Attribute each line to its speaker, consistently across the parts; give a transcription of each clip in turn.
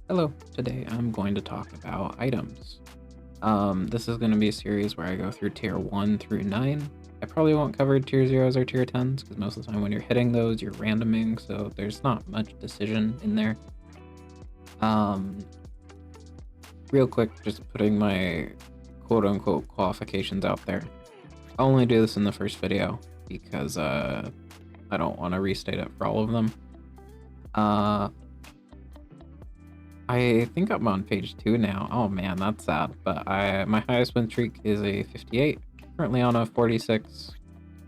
Speaker 1: Hello, today I'm going to talk about items. This is going to be a series where I go through tier 1 through 9. I probably won't cover tier 0s or tier 10s because most of the time when you're hitting those, you're randoming, so there's not much decision in there. Um, Real quick, just putting my quote-unquote qualifications out there. I'll only do this in the first video because I don't want to restate it for all of them. I think I'm on page 2 now. Oh man, that's sad. But my highest win streak is a 58. Currently on a 46.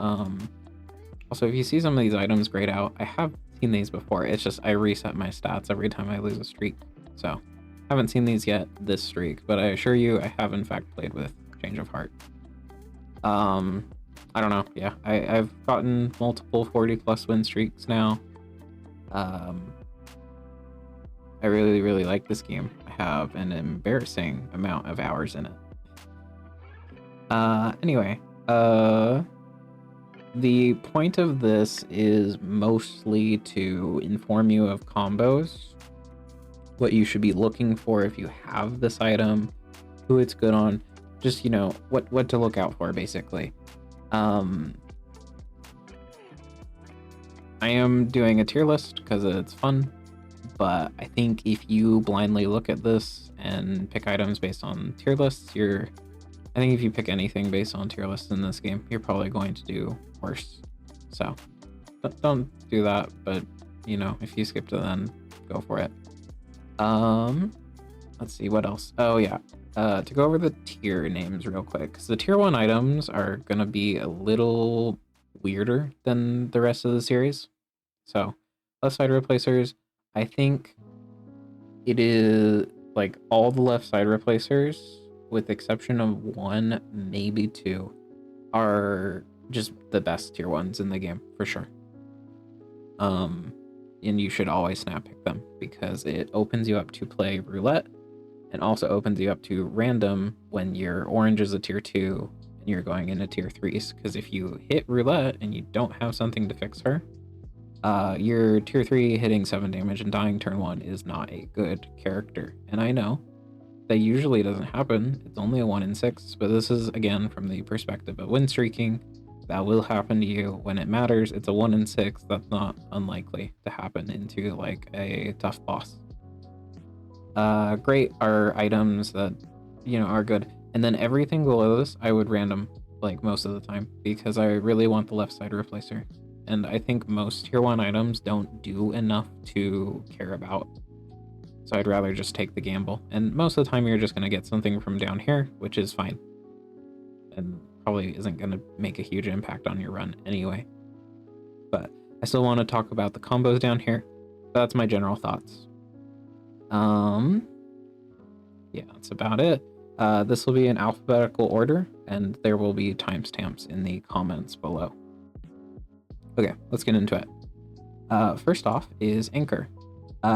Speaker 1: Also, if you see some of these items grayed out, I have seen these before. It's just I reset my stats every time I lose a streak. So, haven't seen these yet this streak, but I assure you I have in fact played with Change of Heart. I don't know. Yeah, I've gotten multiple 40 plus win streaks now. I really like this game. I have an embarrassing amount of hours in it. Anyway, the point of this is mostly to inform you of combos, what you should be looking for if you have this item, who it's good on, just, you know, what to look out for, basically. I am doing a tier list because it's fun. But I think if you blindly look at this and pick items based on tier lists, I think if you pick anything based on tier lists in this game, you're probably going to do worse. So don't do that, but you know, if you skip to then, go for it. Let's see what else. Oh yeah, to go over the tier names real quick, because the tier 1 items are gonna be a little weirder than the rest of the series. So left side replacers, I think it is like all the left side replacers, with the exception of 1, maybe 2, are just the best tier 1s in the game for sure. And you should always snap pick them because it opens you up to play roulette and also opens you up to random when your orange is a tier 2 and you're going into tier 3s. Because if you hit roulette and you don't have something to fix her, your tier 3 hitting 7 damage and dying turn 1 is not a good character. And I know that usually doesn't happen. It's only a 1 in 6, but this is again from the perspective of win streaking. That will happen to you when it matters. It's a 1 in 6. That's not unlikely to happen into like a tough boss. Great are items that, you know, are good. And then everything below this, I would random like most of the time because I really want the left side replacer. And I think most tier 1 items don't do enough to care about. So I'd rather just take the gamble. And most of the time you're just going to get something from down here, which is fine. And probably isn't going to make a huge impact on your run anyway. But I still want to talk about the combos down here. That's my general thoughts. Yeah, that's about it. This will be in alphabetical order, and there will be timestamps in the comments below. Okay, let's get into it. First off is Anchor.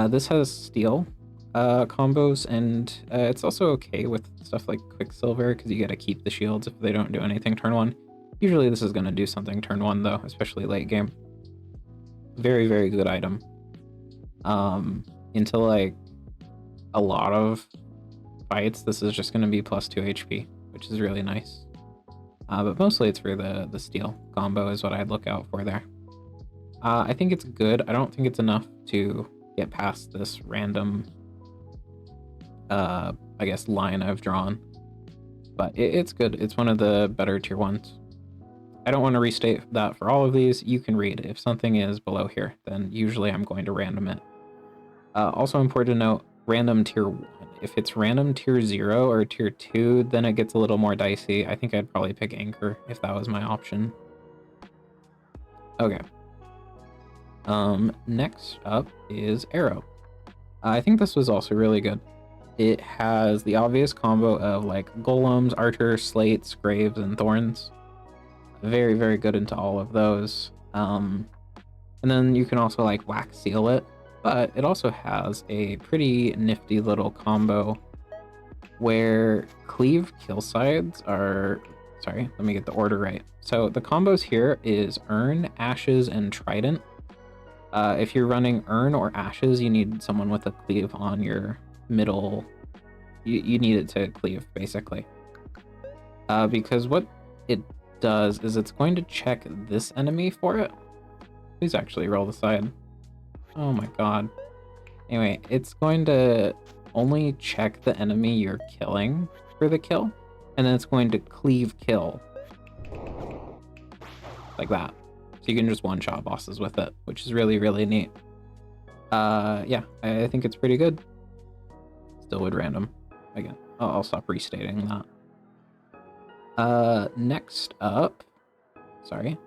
Speaker 1: This has steel combos, and it's also okay with stuff like Quicksilver because you get to keep the shields if they don't do anything turn 1. Usually this is going to do something turn 1 though, especially late game. Very good item. Into like a lot of fights, this is just going to be plus 2 HP, which is really nice. But mostly it's for the steel combo is what I'd look out for there. I think it's good. I don't think it's enough to get past this random, I guess, line I've drawn. But it's good. It's one of the better tier 1s. I don't want to restate that for all of these. You can read. If something is below here, then usually I'm going to random it. Also important to note, random tier 1. If it's random tier 0 or tier 2, then it gets a little more dicey. I think I'd probably pick Anchor if that was my option. Okay. Next up is Arrow. I think this was also really good. It has the obvious combo of like golems, archers, slates, graves, and thorns. Very good into all of those. And then you can also like wax seal it, but it also has a pretty nifty little combo where cleave kill sides are, sorry, let me get the order right. So the combos here is Urn, Ashes, and Trident. If you're running Urn or Ashes, you need someone with a cleave on your middle. You need it to cleave, basically. Because what it does is it's going to check this enemy for it. Please actually roll the side. Oh my god. Anyway, it's going to only check the enemy you're killing for the kill, and then it's going to cleave kill. Like that. So you can just one-shot bosses with it, which is really, really neat. Yeah, I think it's pretty good. Still would random. Again, I'll stop restating that. Next up, sorry,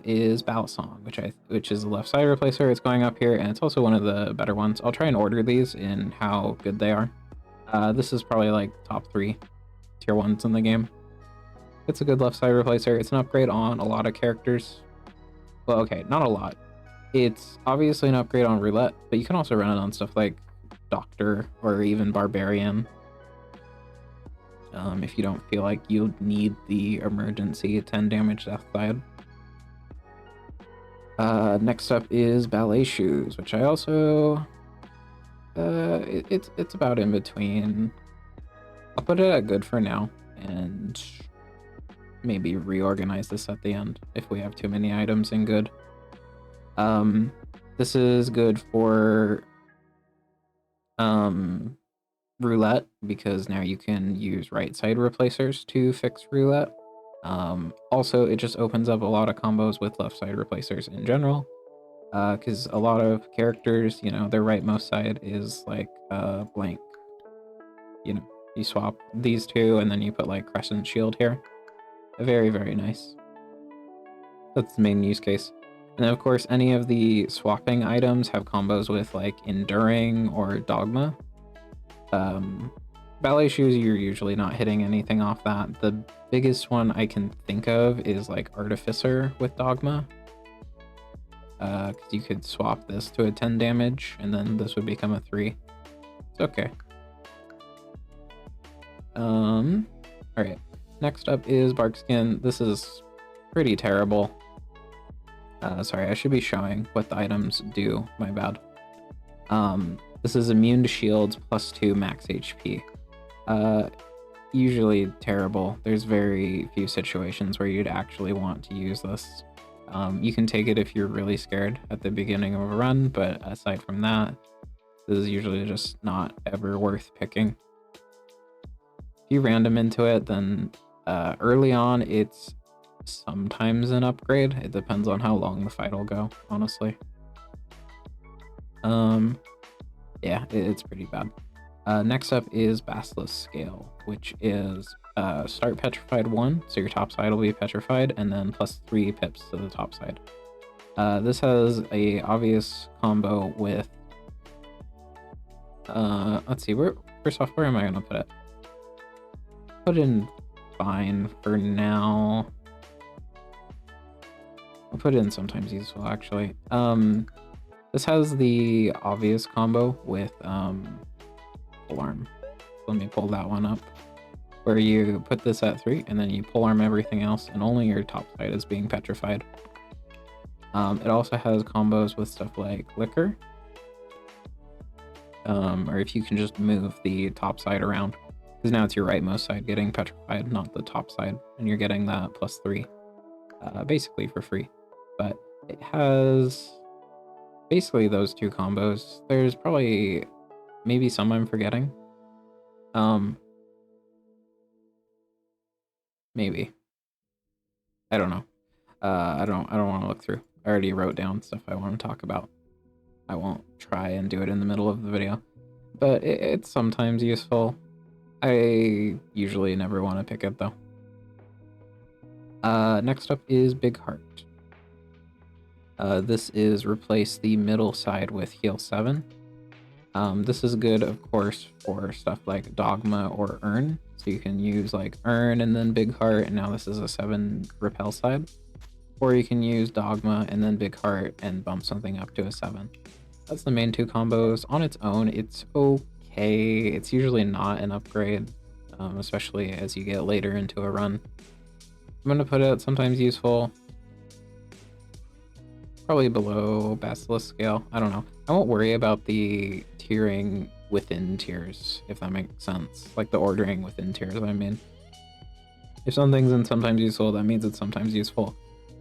Speaker 1: is Balisong, which is the left side replacer. It's going up here, and it's also one of the better ones. I'll try and order these in how good they are. This is probably like top 3 tier 1s in the game. It's a good left side replacer. It's an upgrade on a lot of characters. Well, okay, not a lot. It's obviously an upgrade on Roulette, but you can also run it on stuff like Doctor or even Barbarian. If you don't feel like you need the emergency 10 damage death side. Next up is Ballet Shoes, which I also... it's about in between. I'll put it at good for now, and maybe reorganize this at the end if we have too many items in good. This is good for Roulette, because now you can use right side replacers to fix Roulette. Also, it just opens up a lot of combos with left side replacers in general, because a lot of characters, you know, their rightmost side is like blank. You know, you swap these two and then you put like Crescent Shield here. Very, very nice. That's the main use case. And then of course, any of the swapping items have combos with like Enduring or Dogma. Ballet Shoes, you're usually not hitting anything off that. The biggest one I can think of is like Artificer with Dogma. Because you could swap this to a 10 damage, and then this would become a 3. It's okay. Alright. Next up is Barkskin. This is pretty terrible. Sorry, I should be showing what the items do. My bad. This is immune to shields +2 max HP. Usually terrible. There's very few situations where you'd actually want to use this. You can take it if you're really scared at the beginning of a run, but aside from that, this is usually just not ever worth picking. If you random into it, then early on it's sometimes an upgrade. It depends on how long the fight will go, honestly. Yeah, it's pretty bad. Next up is Basilisk Scale, which is start petrified 1, so your top side will be petrified, and then +3 pips to the top side. This has a obvious combo with let's see, first off, where am I gonna put it? Put in fine for now. I'll put it in sometimes useful, actually. This has the obvious combo with Polearm. Let me pull that one up. Where you put this at 3, and then you polearm everything else, and only your top side is being petrified. It also has combos with stuff like Liquor. Or if you can just move the top side around. Because now it's your rightmost side getting petrified, not the top side. And you're getting that +3. Basically for free. But it has basically those two combos. There's probably maybe some I'm forgetting. Maybe. I don't know. I don't want to look through. I already wrote down stuff I want to talk about. I won't try and do it in the middle of the video. But it's sometimes useful. I usually never want to pick it though. Next up is Big Heart. This is replace the middle side with Heal 7. This is good, of course, for stuff like Dogma or Urn. So you can use like Urn and then Big Heart, and now this is a 7 repel side. Or you can use Dogma and then Big Heart and bump something up to a 7. That's the main two combos. On its own, it's okay. It's usually not an upgrade, especially as you get later into a run. I'm going to put it sometimes useful. Probably below Basilisk Scale. I don't know. I won't worry about the tiering within tiers, if that makes sense. Like the ordering within tiers, I mean. If something's sometimes useful, that means it's sometimes useful.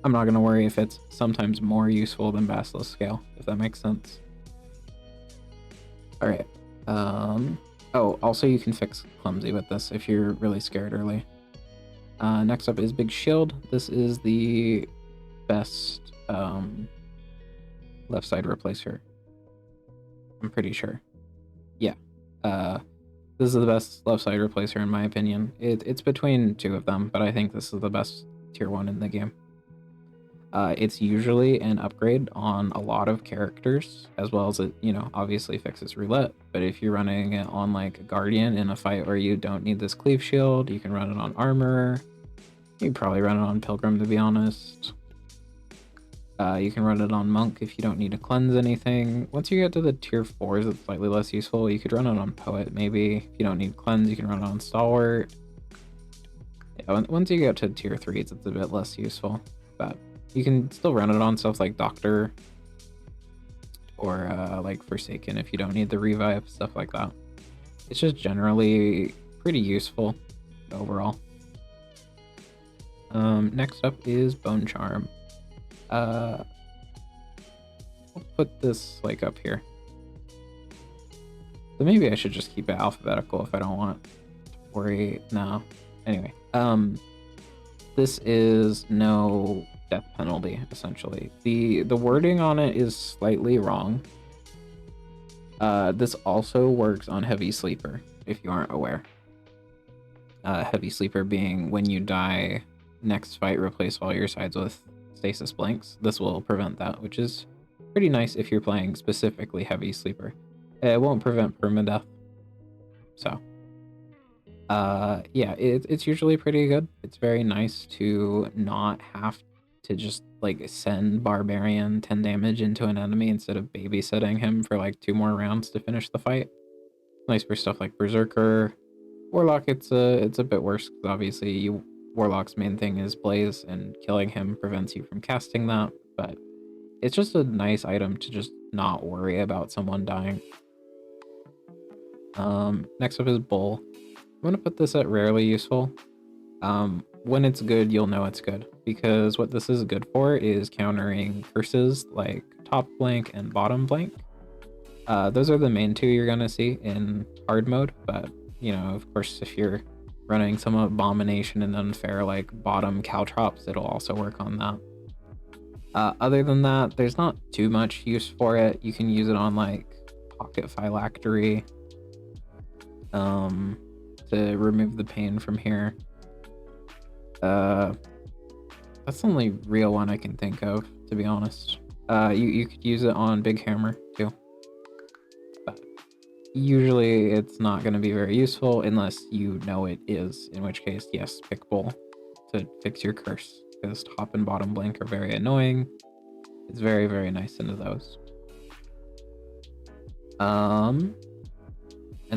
Speaker 1: I'm not going to worry if it's sometimes more useful than Basilisk Scale, if that makes sense. Alright. Oh, also you can fix Clumsy with this if you're really scared early. Next up is Big Shield. This is the best left side replacer. I'm pretty sure. Yeah. This is the best left side replacer in my opinion. It's between two of them, but I think this is the best tier 1 in the game. It's usually an upgrade on a lot of characters, as well as it, you know, obviously fixes roulette. But if you're running it on like a Guardian in a fight where you don't need this cleave shield, you can run it on Armor. You can probably run it on Pilgrim, to be honest. You can run it on Monk if you don't need to cleanse anything. Once you get to the tier 4s, it's slightly less useful. You could run it on Poet, maybe. If you don't need cleanse, you can run it on Stalwart. Yeah, once you get to tier 3s, it's a bit less useful. But you can still run it on stuff like Doctor or like Forsaken if you don't need the revive, stuff like that. It's just generally pretty useful overall. Next up is Bone Charm. I'll put this like up here. So maybe I should just keep it alphabetical if I don't want to worry. No. Anyway, this is no death penalty, essentially. The wording on it is slightly wrong. This also works on Heavy Sleeper, if you aren't aware. Heavy Sleeper being when you die, next fight replace all your sides with stasis blanks. This will prevent that, which is pretty nice if you're playing specifically Heavy Sleeper. It won't prevent permadeath. So, yeah, it's usually pretty good. It's very nice to not have to just like send Barbarian 10 damage into an enemy instead of babysitting him for like 2 more rounds to finish the fight. Nice for stuff like Berserker. Warlock, it's a bit worse because obviously Warlock's main thing is Blaze, and killing him prevents you from casting that, but it's just a nice item to just not worry about someone dying. Next up is Bull. I'm going to put this at rarely useful. When it's good, you'll know it's good, because what this is good for is countering curses like top blank and bottom blank. Those are the main two you're going to see in hard mode, but, you know, of course, if you're running some abomination and unfair like bottom caltrops, it'll also work on that. Other than that, there's not too much use for it. You can use it on like Pocket Phylactery to remove the pain from here. That's the only real one I can think of, to be honest. You could use it on Big Hammer too. Usually it's not going to be very useful unless you know it is, in which case, yes, pick Bull to fix your curse, because top and bottom blank are very annoying. It's very, very nice into those. And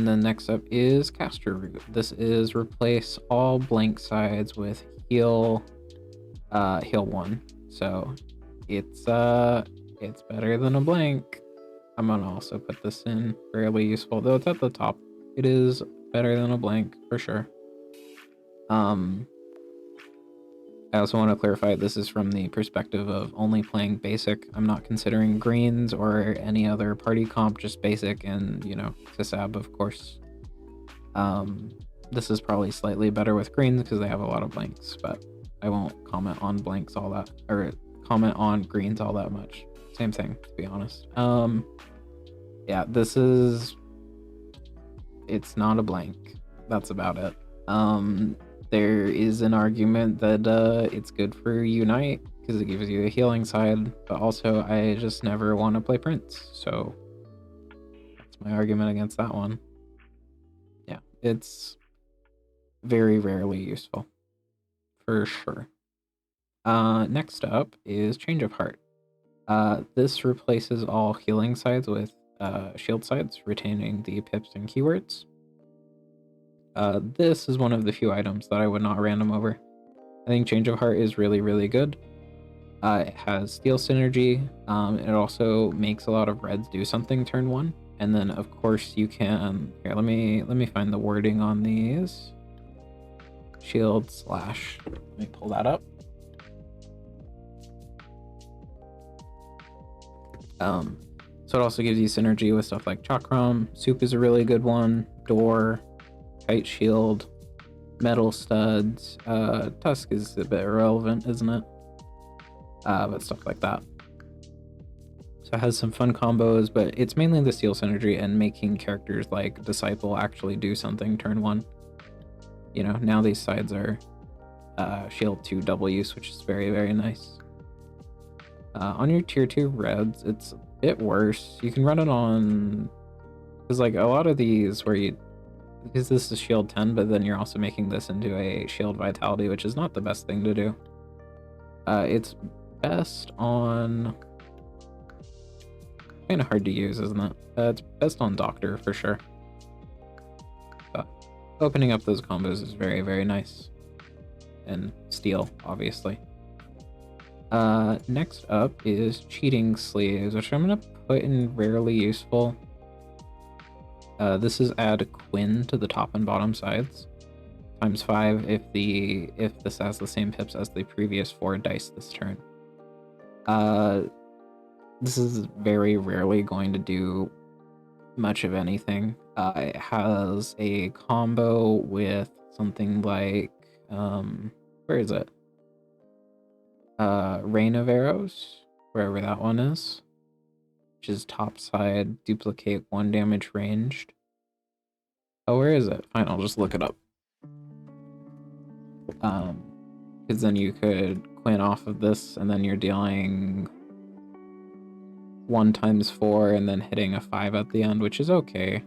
Speaker 1: then next up is Castor Root. This is replace all blank sides with heal 1. So it's better than a blank. I'm gonna also put this in, fairly useful, though it's at the top. It is better than a blank, for sure. I also want to clarify, this is from the perspective of only playing basic. I'm not considering greens or any other party comp, just basic and, you know, Tisab, of course. This is probably slightly better with greens because they have a lot of blanks, but I won't comment on blanks all that, or comment on greens all that much. Same thing, to be honest. Yeah, it's not a blank. That's about it. There is an argument that it's good for Unite because it gives you a healing side, but also I just never want to play Prince, so that's my argument against that one. Yeah, it's very rarely useful, for sure. Next up is Change of Heart. This replaces all healing sides with shield sides, retaining the pips and keywords. This is one of the few items that I would not random over. I think Change of Heart is really, really good. It has Steel Synergy. It also makes a lot of reds do something turn 1, And then of course you can, here, let me find the wording on these. Shield slash, let me pull that up. So it also gives you synergy with stuff like Chakram. Soup is a really good one. Door, Kite Shield, Metal Studs. Tusk is a bit irrelevant, isn't it? But stuff like that. So it has some fun combos, but it's mainly the Steel synergy and making characters like Disciple actually do something turn 1. You know, now these sides are shield 2 double use, which is very, very nice. On your tier 2 reds, it's a bit worse. You can run it on, because like a lot of these where you, because this is shield 10, but then you're also making this into a shield vitality, which is not the best thing to do. It's best on, kind of hard to use, isn't it? It's best on Doctor for sure. But opening up those combos is very, very nice. And Steel, obviously. Next up is Cheating Sleeves, which I'm going to put in rarely useful. This is add Quinn to the top and bottom sides. Times 5 if this has the same pips as the previous 4 dice this turn. This is very rarely going to do much of anything. It has a combo with something like, where is it? Rain of Arrows, wherever that one is, which is top side, duplicate 1 damage ranged. Oh, where is it? Fine, I'll just look it up. Because then you could Quinn off of this, and then you're dealing 1 times 4 and then hitting a 5 at the end, which is okay.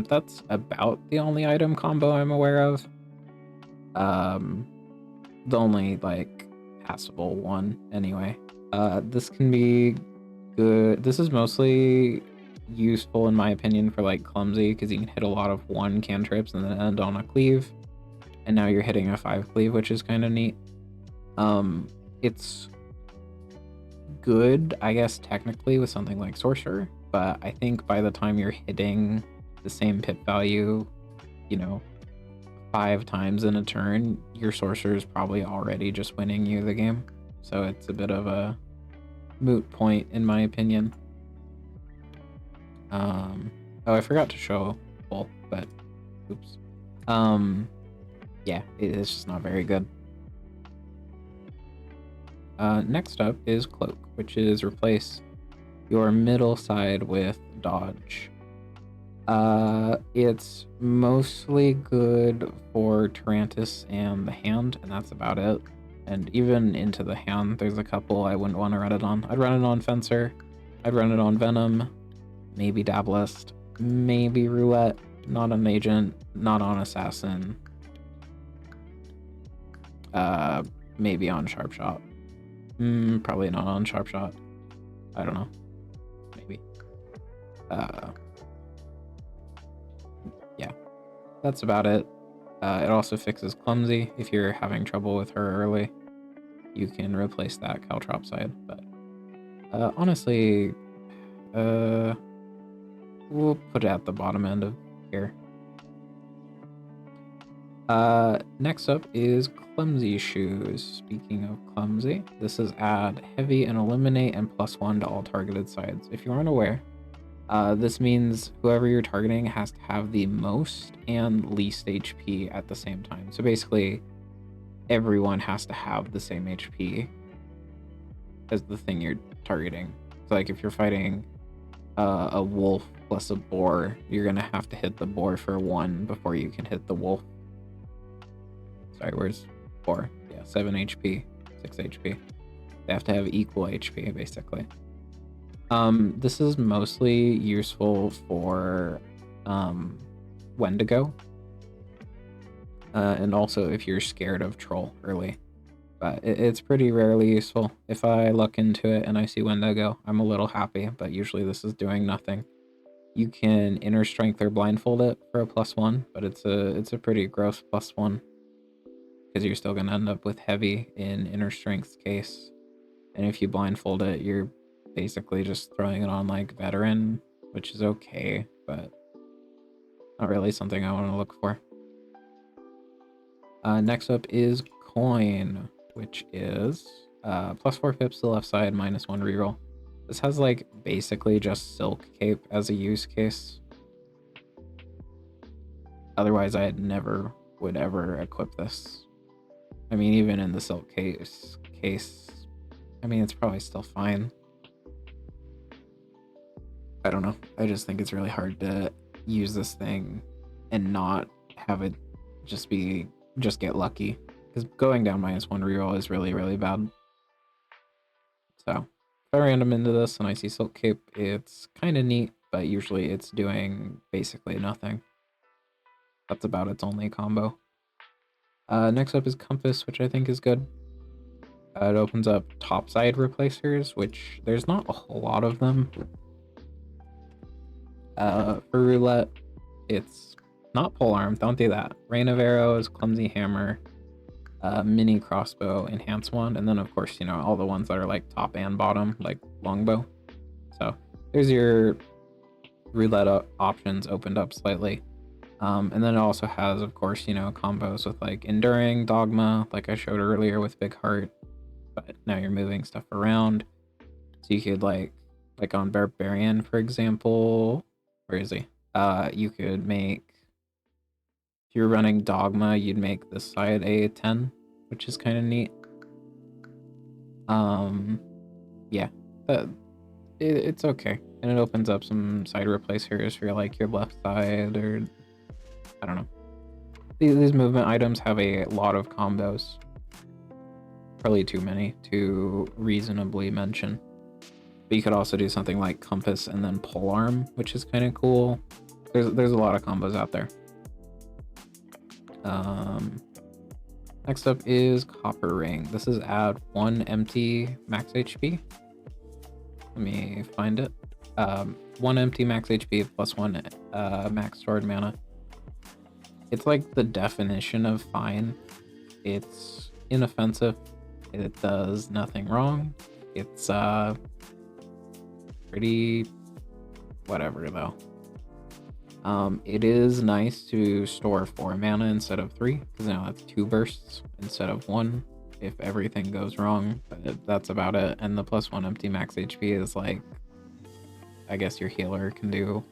Speaker 1: That's about the only item combo I'm aware of. The only like passable one anyway. This can be good. This is mostly useful in my opinion for like Clumsy, because you can hit a lot of 1 cantrips and then end on a cleave, and now you're hitting a 5 cleave, which is kind of neat. It's good, I guess, technically with something like Sorcerer, but I think by the time you're hitting the same pip value, you know, 5 times in a turn, your Sorcerer is probably already just winning you the game. So it's a bit of a moot point in my opinion. Oh, I forgot to show full, but oops. Yeah, it's just not very good. Next up is Cloak, which is replace your middle side with dodge. It's mostly good for Tarantus and the hand, and that's about it. And even into the hand, there's a couple I wouldn't want to run it on. I'd run it on Fencer, I'd run it on Venom, maybe Dablist, maybe Roulette, not on Agent, not on Assassin, maybe on Sharpshot. Probably not on Sharpshot. I don't know. Maybe. Yeah, that's about it. It also fixes Clumsy. If you're having trouble with her early, you can replace that Caltrop side. But honestly, we'll put it at the bottom end of here. Next up is Clumsy Shoes. Speaking of Clumsy, this is add heavy and eliminate and +1 to all targeted sides. If you aren't aware, this means whoever you're targeting has to have the most and least HP at the same time. So basically, everyone has to have the same HP as the thing you're targeting. So like if you're fighting a wolf plus a boar, you're gonna have to hit the boar for 1 before you can hit the wolf. Sorry, where's 4? Yeah, 7 HP, 6 HP. They have to have equal HP, basically. This is mostly useful for Wendigo. And also if you're scared of Troll early. But it's pretty rarely useful. If I look into it and I see Wendigo, I'm a little happy, but usually this is doing nothing. You can Inner Strength or Blindfold it for a +1, but it's a pretty gross +1. Because you're still going to end up with heavy in Inner Strength's case. And if you blindfold it, you're basically just throwing it on like veteran, which is okay, but not really something I want to look for. Next up is Coin, which is +4 pips to the left side, -1 reroll. This has like basically just Silk Cape as a use case. Otherwise, I would ever equip this. I mean, even in the Silk case, I mean, it's probably still fine. I don't know. I just think it's really hard to use this thing and not have it just get lucky. Because going down -1 reroll is really, really bad. So if I random into this and I see Silk Cape, it's kind of neat, but usually it's doing basically nothing. That's about its only combo. Next up is Compass, which I think is good. It opens up topside replacers, which there's not a whole lot of them. For Roulette, it's not Polearm, don't do that. Rain of Arrows, Clumsy Hammer, Mini Crossbow, Enhanced One, and then of course, you know, all the ones that are like top and bottom, like Longbow. So there's your Roulette options opened up slightly. And then it also has, of course, you know, combos with like Enduring, Dogma, like I showed earlier with Big Heart, but now you're moving stuff around. So you could like on Barbarian, for example, where is he? You could make, if you're running Dogma, you'd make this side a 10, which is kind of neat. Yeah, but it's okay. And it opens up some side replacers for like your left side, or I don't know. These movement items have a lot of combos. Probably too many to reasonably mention. But you could also do something like Compass and then Polearm, which is kind of cool. There's a lot of combos out there. Next up is Copper Ring. This is add 1 empty max HP. Let me find it. 1 empty max HP +1 max stored mana. It's like the definition of fine. It's inoffensive. It does nothing wrong. It's pretty whatever though. It is nice to store 4 mana instead of 3, because now that's 2 bursts instead of 1 if everything goes wrong, but that's about it. And the +1 empty max HP is like, I guess your healer can do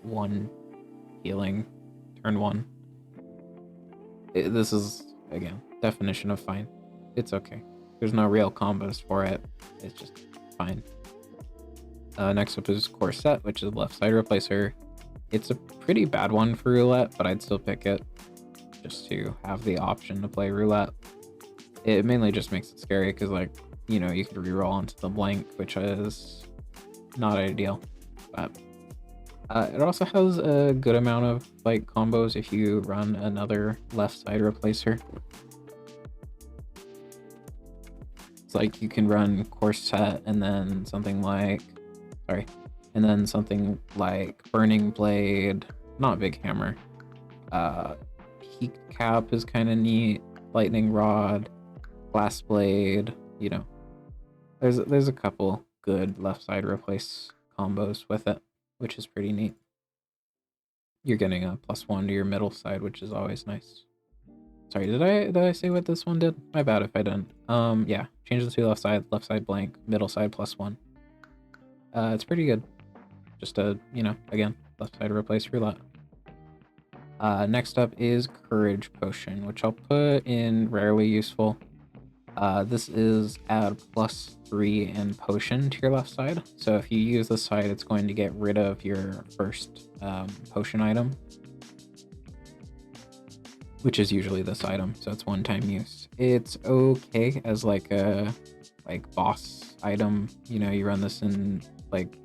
Speaker 1: 1 healing turn 1. This is, again, definition of fine. It's okay. There's no real combos for it. It's just fine. Next up is Corset, which is a left side replacer. It's a pretty bad one for Roulette, but I'd still pick it just to have the option to play Roulette. It mainly just makes it scary because, like, you know, you could reroll into the blank, which is not ideal. But it also has a good amount of like combos if you run another left side replacer. It's like you can run Corset and then something like, Burning Blade, not Big Hammer. Peaked Cap is kind of neat. Lightning Rod, Glass Blade. You know, there's a couple good left side replace combos with it, which is pretty neat. You're getting a +1 to your middle side, which is always nice. Sorry, did I say what this one did? My bad if I didn't. Yeah, change the 2 left side blank, middle side +1. It's pretty good. Just a, you know, again, left side replace Roulette. Next up is Courage Potion, which I'll put in rarely useful. This is add +3 in Potion to your left side. So if you use this side, it's going to get rid of your first potion item, which is usually this item. So it's 1-time use. It's okay as like a boss item. You know, you run this in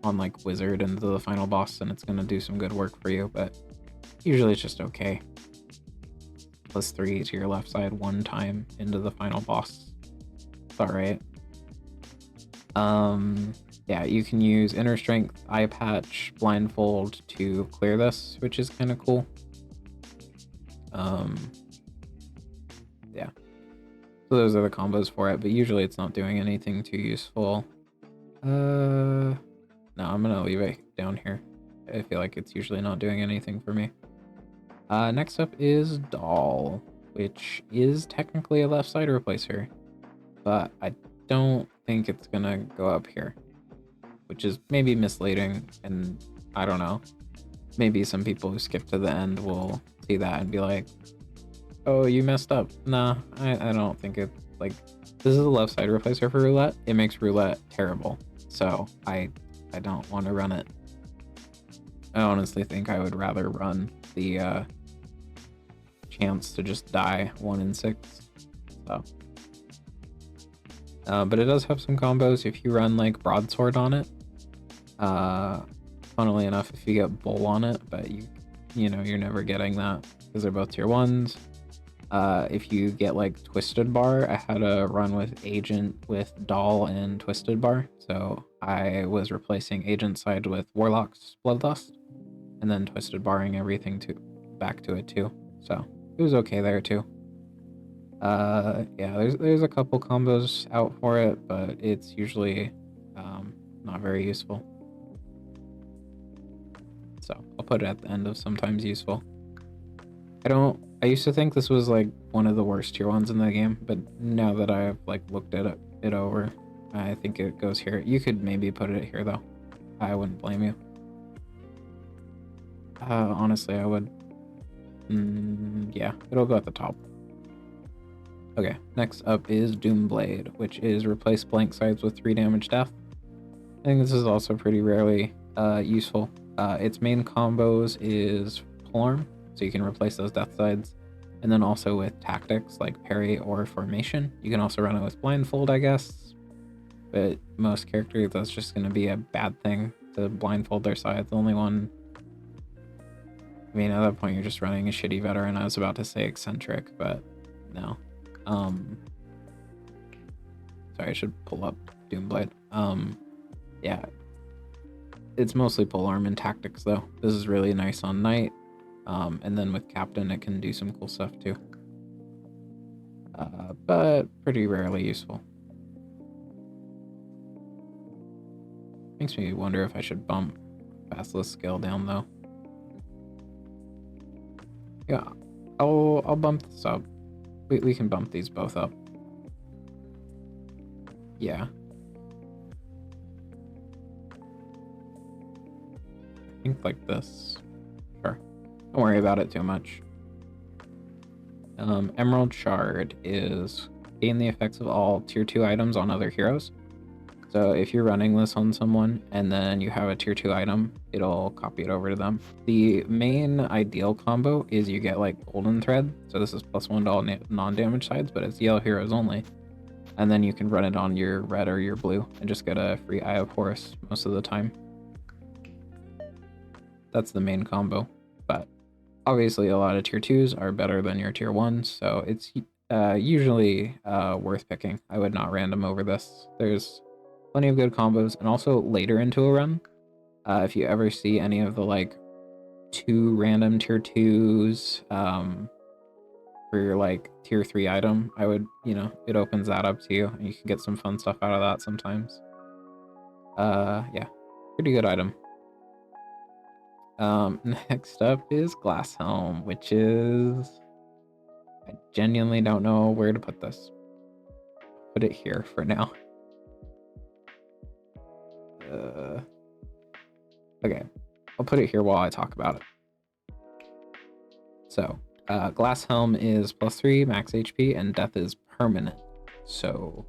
Speaker 1: on Wizard into the final boss, and it's gonna do some good work for you. But usually it's just okay. +3 to your left side 1 time into the final boss. It's alright. Yeah, you can use Inner Strength, Eye Patch, Blindfold to clear this, which is kind of cool. Yeah. So those are the combos for it, but usually it's not doing anything too useful. No, I'm gonna leave it down here. I feel like it's usually not doing anything for me. Next up is Doll, which is technically a left side replacer, but I don't think it's gonna go up here, which is maybe misleading, and I don't know. Maybe some people who skip to the end will see that and be like, oh, you messed up. Nah, I don't think it, like, this is a left side replacer for roulette. It makes roulette terrible, so I don't want to run it. I honestly think I would rather run the chance to just die 1 in 6. So, but it does have some combos if you run like broadsword on it. Funnily enough, if you get bull on it, but you know you're never getting that because they're both tier 1s. If you get like Twisted Bar, I had a run with Agent with Doll and Twisted Bar, so I was replacing Agent side with Warlock's Bloodlust, and then Twisted Barring everything back to it too. So it was okay there too. Yeah, there's a couple combos out for it, but it's usually not very useful. So I'll put it at the end of sometimes useful. I used to think this was like one of the worst tier 1s in the game, but now that I've like looked at it over, I think it goes here. You could maybe put it here though. I wouldn't blame you. Honestly, I would. Yeah, it'll go at the top. Okay, next up is Doomblade, which is replace blank sides with 3 damage death. I think this is also pretty rarely useful. Its main combos is Polearm, so you can replace those death sides, and then also with tactics like parry or formation. You can also run it with blindfold, I guess, but most characters that's just going to be a bad thing to blindfold their sides. The only one, I mean, at that point you're just running a shitty veteran. I was about to say eccentric, but no. Sorry, I should pull up Doomblade. Yeah, it's mostly polearm and tactics though. This is really nice on Knight, and then with Captain it can do some cool stuff too. But pretty rarely useful. Makes me wonder if I should bump Basilisk Scale down though. Yeah, I'll bump this up. We can bump these both up. Yeah. I think like this. Sure. Don't worry about it too much. Emerald Shard is gain the effects of all tier 2 items on other heroes. So if you're running this on someone and then you have a tier 2 item, it'll copy it over to them. The main ideal combo is you get like Golden Thread. So this is +1 to all non-damage sides, but it's yellow heroes only. And then you can run it on your red or your blue and just get a free Eye of Horus most of the time. That's the main combo. But obviously a lot of tier 2s are better than your tier 1s, so it's usually worth picking. I would not random over this. There's plenty of good combos, and also later into a run, if you ever see any of the like 2 random tier 2s for your like tier 3 item, I would, it opens that up to you and you can get some fun stuff out of that sometimes. Yeah, pretty good item. Next up is Glass Helm, which is, I genuinely don't know where to put this. Put it here for now. Okay, I'll put it here while I talk about it. So, Glass Helm is +3 max HP and death is permanent. So,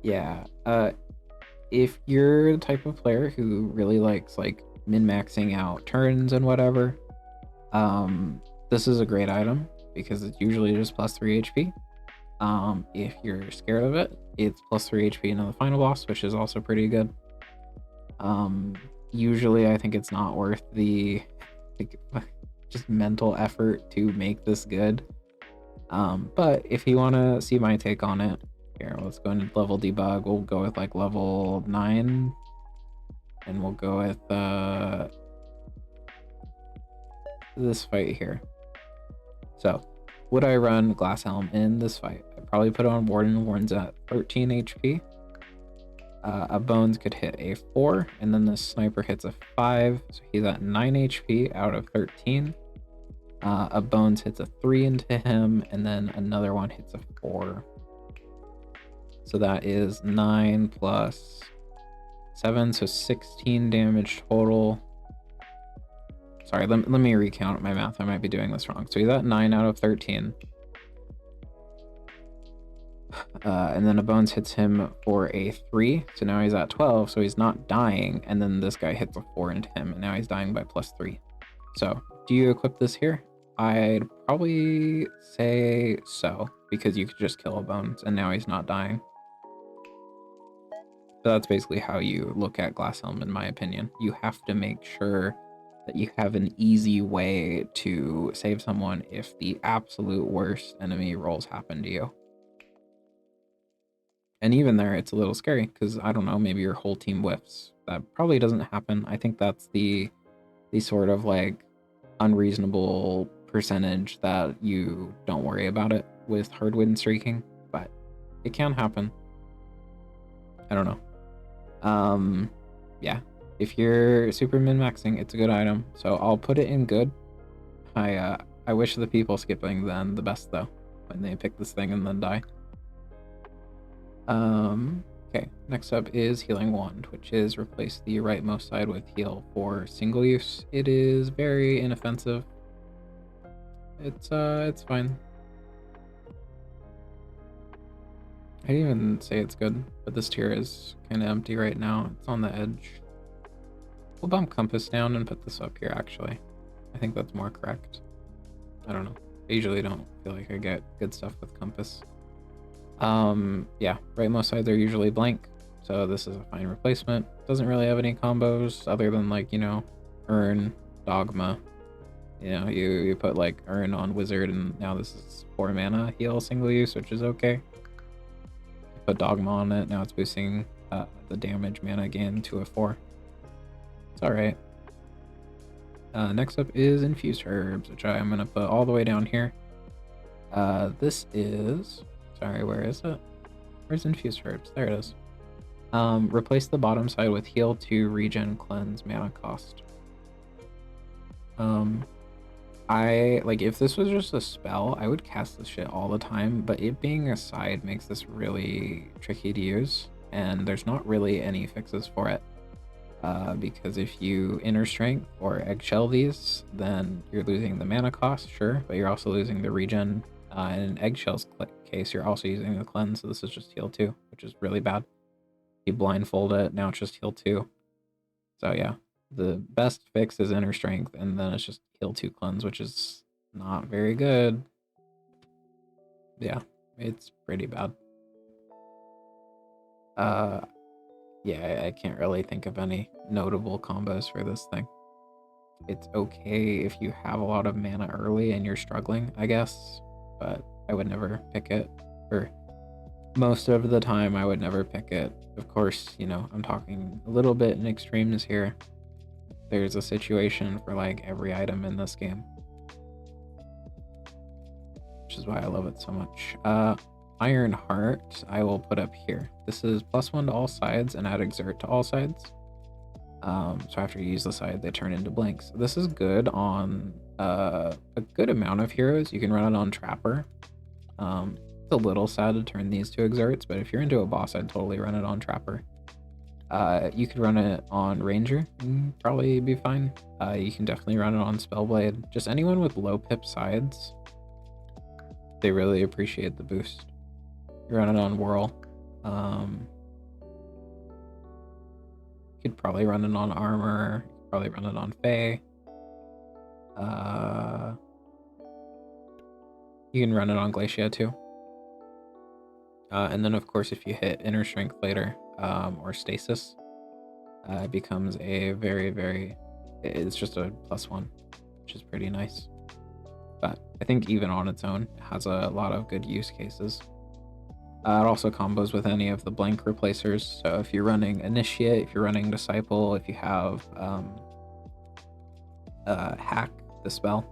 Speaker 1: yeah, if you're the type of player who really likes like min-maxing out turns and whatever, this is a great item because it's usually just +3 HP. If you're scared of it, it's +3 HP into the final boss, which is also pretty good. Usually I think it's not worth the just mental effort to make this good. But if you want to see my take on it, here, let's go into level debug. We'll go with like level 9, and we'll go with this fight here. So would I run Glass Helm in this fight? I'd probably put on Warden. Warden's at 13 HP. A Bones could hit a 4, and then the Sniper hits a 5, so he's at 9 HP out of 13. A Bones hits a 3 into him, and then another one hits a 4. So that is 9 plus 7, so 16 damage total. Sorry, let me recount my math. I might be doing this wrong. So he's at 9 out of 13. And then a Bones hits him for a 3, so now he's at 12, so he's not dying. And then this guy hits a 4 into him, and now he's dying by +3. So, do you equip this here? I'd probably say so, because you could just kill a Bones, and now he's not dying. So that's basically how you look at Glass Helm, in my opinion. You have to make sure that you have an easy way to save someone if the absolute worst enemy rolls happen to you. And even there, it's a little scary because, I don't know, maybe your whole team whiffs. That probably doesn't happen. I think that's the sort of like unreasonable percentage that you don't worry about it with hard win streaking, but it can happen. I don't know. Yeah, if you're super min-maxing, it's a good item, so I'll put it in good. I wish the people skipping then the best though, when they pick this thing and then die. Okay, next up is Healing Wand, which is replace the rightmost side with heal for single use. It is very inoffensive. It's fine. I'd even say it's good, but this tier is kind of empty right now. It's on the edge. We'll bump Compass down and put this up here, actually. I think that's more correct. I don't know. I usually don't feel like I get good stuff with Compass. Yeah, rightmost sides are usually blank, so this is a fine replacement. Doesn't really have any combos other than, like, you know, Urn, Dogma. You know, you put like Urn on Wizard, and now this is 4 mana heal single use, which is okay. Put Dogma on it, now it's boosting the damage mana again to a 4. It's alright. Next up is Infused Herbs, which I'm gonna put all the way down here. This is... Sorry, where is it? Where's Infused Herbs? There it is. Replace the bottom side with heal to regen cleanse mana cost. If this was just a spell, I would cast this shit all the time, but it being a side makes this really tricky to use, and there's not really any fixes for it. Because if you Inner Strength or Eggshell these, then you're losing the mana cost, sure, but you're also losing the regen. In Eggshell's case, you're also using the cleanse, so this is just heal 2, which is really bad. You blindfold it, now it's just heal 2. So yeah, the best fix is Inner Strength, and then it's just heal 2 cleanse, which is not very good. Yeah, it's pretty bad. Yeah, I can't really think of any notable combos for this thing. It's okay if you have a lot of mana early and you're struggling, I guess, but I would never pick it. Or most of the time, I would never pick it. Of course, you know, I'm talking a little bit in extremes here. There's a situation for like every item in this game, which is why I love it so much. Iron Heart, I will put up here. This is +1 to all sides and add Exert to all sides. So after you use the side, they turn into blanks. This is good on a good amount of heroes. You can run it on Trapper. It's a little sad to turn these to Exerts, but if you're into a boss, I'd totally run it on Trapper. You could run it on Ranger and probably be fine. You can definitely run it on Spellblade. Just anyone with low pip sides, they really appreciate the boost. You run it on Whirl. You could probably run it on Armor. You could probably run it on Fae. You can run it on Glacia too. And then of course, if you hit Inner Strength later, or Stasis, it becomes a it's just a +1, which is pretty nice. But I think even on its own, it has a lot of good use cases. It also combos with any of the blank replacers. So if you're running Initiate, if you're running Disciple, if you have Hack, the spell,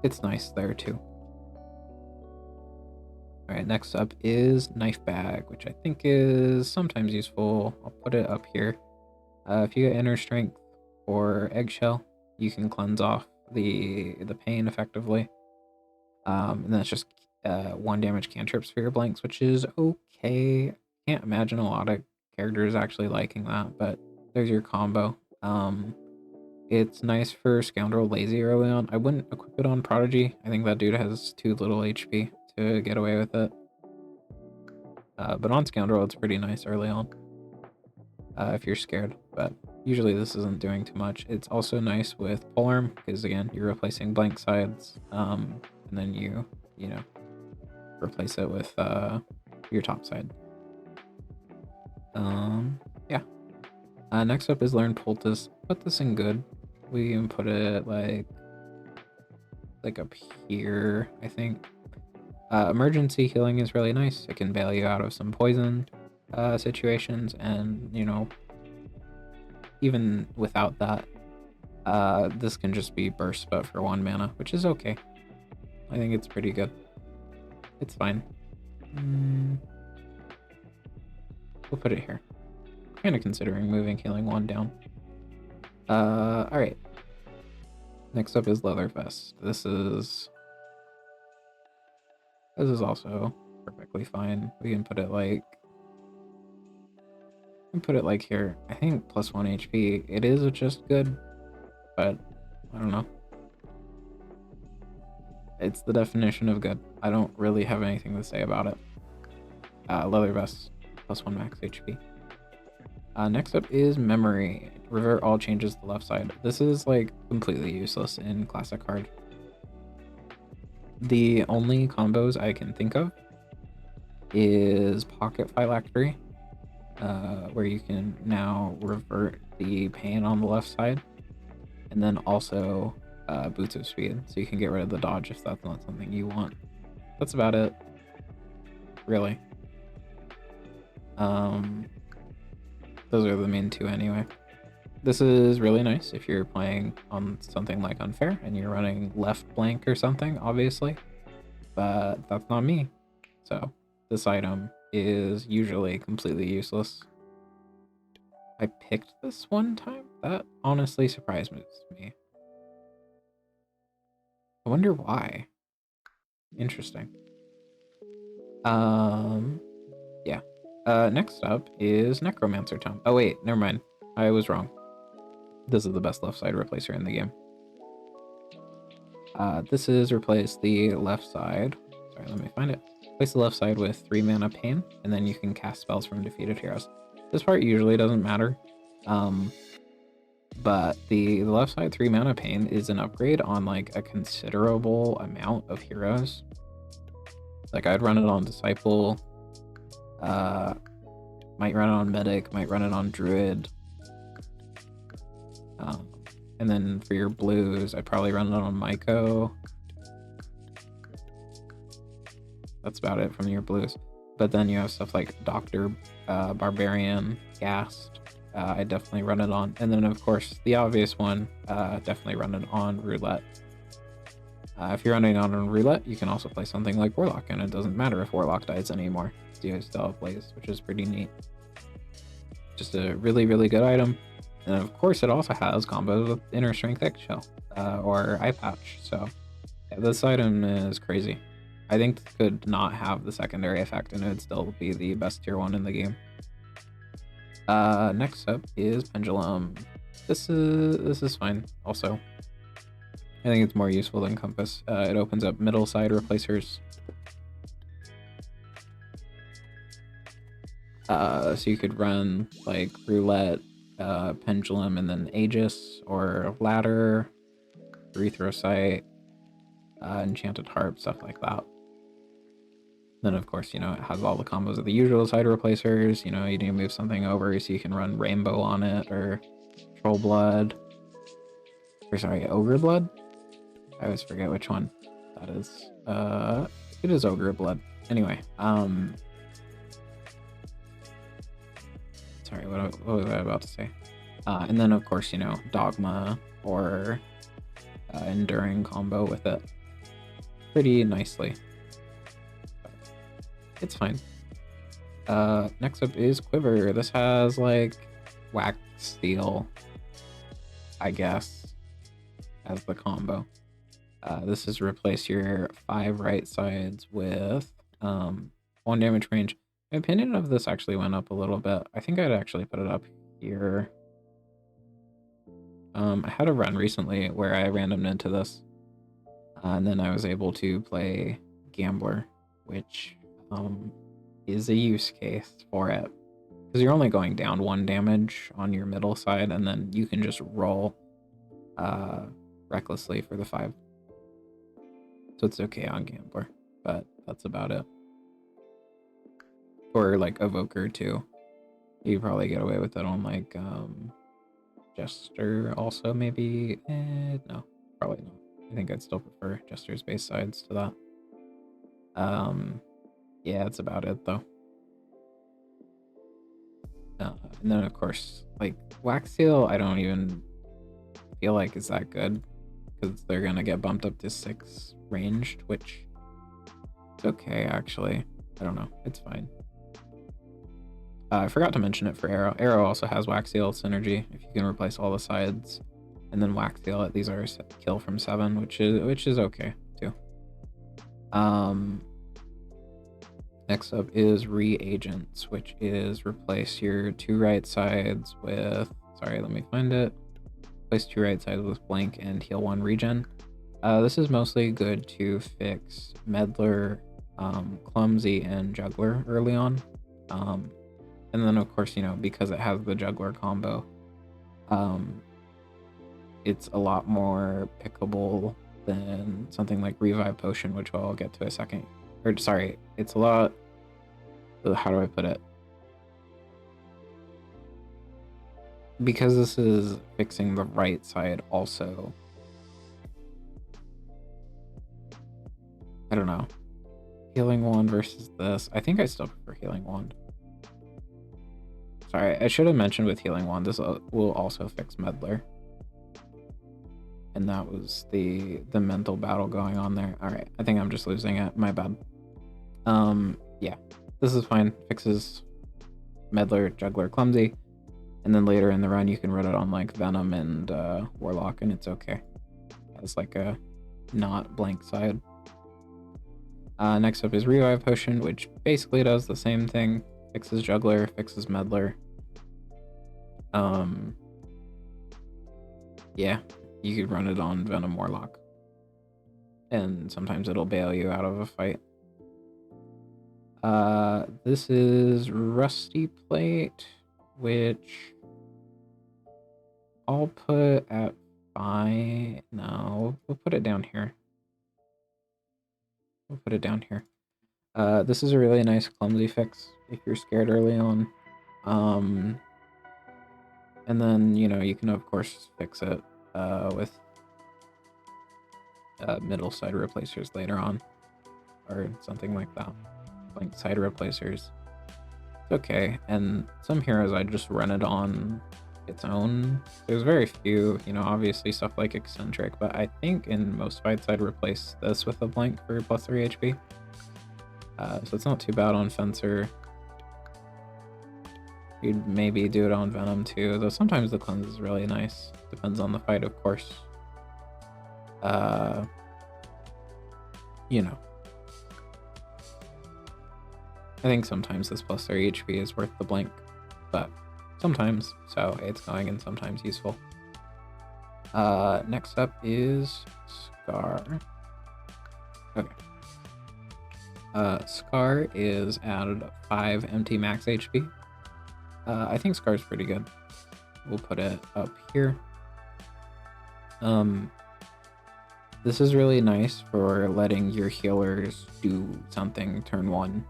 Speaker 1: it's nice there too. All right, next up is Knife Bag, which I think is sometimes useful. I'll put it up here. If you get Inner Strength or Eggshell, you can cleanse off the pain effectively. And that's just 1 damage cantrips for your blanks, which is okay. Can't imagine a lot of characters actually liking that, but there's your combo. It's nice for Scoundrel Lazy early on. I wouldn't equip it on Prodigy. I think that dude has too little HP to get away with it. But on Scoundrel, it's pretty nice early on. If you're scared, but usually this isn't doing too much. It's also nice with Polearm, because again, you're replacing blank sides, and then you know, replace it with your top side. Yeah. Next up is Learn Poultice. Put this in good. We can put it like up here, I think. Emergency healing is really nice. It can bail you out of some poison situations, and you know, even without that, this can just be burst but for 1 mana, which is okay. I think it's pretty good. It's fine. We'll put it here. Kind of considering moving healing 1 down. All right. Next up is Leather Vest. This is also perfectly fine. We can put it like here. I think plus 1 HP. It is just good, but I don't know. It's the definition of good. I don't really have anything to say about it. Leather Vest, plus 1 max HP. Next up is Memory. Revert all changes to the left side. This is like completely useless in Classic Card. The only combos I can think of is Pocket Phylactery, where you can now revert the pain on the left side, and then also Boots of Speed, so you can get rid of the dodge if that's not something you want. That's about it, really. Those are the main 2 anyway. This is really nice if you're playing on something like Unfair and you're running left blank or something, obviously, but that's not me. So this item is usually completely useless. I picked this one time? That honestly surprised me. I wonder why. Interesting. Yeah. Next up is Necromancer Tome. Oh wait, never mind. I was wrong. This is the best left side replacer in the game. This is replace the left side. Sorry, let me find it. Replace the left side with 3 mana pain, and then you can cast spells from defeated heroes. This part usually doesn't matter. But the left side 3 mana pain is an upgrade on like a considerable amount of heroes. Like I'd run it on Disciple, might run it on Medic, might run it on Druid. And then for your blues, I'd probably run it on Myco. That's about it from your blues. But then you have stuff like Doctor, Barbarian, Ghast. I definitely run it on. And then of course, the obvious one, definitely run it on Roulette. If you're running on Roulette, you can also play something like Warlock, and it doesn't matter if Warlock dies anymore. You still have Blaze, which is pretty neat. Just a really, really good item. And of course, it also has combos with Inner Strength Eggshell, or Eye Patch. So yeah, this item is crazy. I think this could not have the secondary effect, and it would still be the best tier 1 in the game. Next up is Pendulum. This is fine also. I think it's more useful than Compass. It opens up middle side replacers. So you could run like Roulette, Pendulum, and then Aegis, or Ladder, Erythrocyte, Enchanted Harp, stuff like that. Then of course, you know, it has all the combos of the usual side replacers. You know, you need to move something over, so you can run Rainbow on it, or Troll Blood, or sorry, Ogre Blood? I always forget which one that is. It is Ogre Blood. Anyway, sorry, what was I about to say? And then of course, you know, Dogma or Enduring combo with it pretty nicely. it's fine. Next up is Quiver. This has like wax steel, I guess, as the combo. This is replace your 5 right sides with 1 damage range. My opinion of this actually went up a little bit. I think I'd actually put it up here. I had a run recently where I randomed into this, and then I was able to play Gambler, which is a use case for it. Because you're only going down 1 damage on your middle side, and then you can just roll recklessly for the 5. So it's okay on Gambler, but that's about it. Or like Evoker too. You probably get away with it on like Jester also maybe. No, probably not. I think I'd still prefer Jester's base sides to that. Yeah, that's about it though. And then of course, like Wax Seal, I don't even feel like is that good because they're gonna get bumped up to 6 ranged, which is okay actually. I don't know, it's fine. I forgot to mention it for Arrow. Arrow also has Wax Seal synergy if you can replace all the sides, and then Wax Seal it. These are kill from 7, which is okay too. Next up is Reagents, which is replace your 2 right sides with. Sorry, let me find it. Replace 2 right sides with blank and heal 1 regen. This is mostly good to fix Meddler, Clumsy, and Juggler early on. And then of course, you know, because it has the Juggler combo, it's a lot more pickable than something like Revive Potion, which I'll get to a second. Or sorry, it's a lot. How do I put it? Because this is fixing the right side also. I don't know. Healing Wand versus this. I think I still prefer Healing Wand. Sorry, I should have mentioned with Healing Wand, this will also fix Meddler. And that was the mental battle going on there. Alright, I think I'm just losing it. My bad. Yeah, this is fine. Fixes Meddler, Juggler, Clumsy. And then later in the run, you can run it on like Venom and Warlock, and it's okay. As like a not blank side. Next up is Revive Potion, which basically does the same thing. Fixes Juggler, fixes Meddler. Yeah, you could run it on Venom Warlock. And sometimes it'll bail you out of a fight. This is Rusty Plate, which I'll put at 5. No, we'll put it down here. We'll put it down here. This is a really nice Clumsy fix if you're scared early on. And then, you know, you can of course fix it with middle side replacers later on, or something like that. Like side replacers. It's okay. And some heroes I just run it on its own. There's very few, you know, obviously stuff like Eccentric, but I think in most fights I'd replace this with a blank for plus 3 HP. So it's not too bad on Fencer. You'd maybe do it on Venom too, though sometimes the cleanse is really nice. Depends on the fight, of course. You know. I think sometimes this plus 3 HP is worth the blank, but sometimes, so it's going and sometimes useful. Next up is Scar. Okay. Scar is added 5 empty max HP. I think Scar's pretty good. We'll put it up here. This is really nice for letting your healers do something turn 1.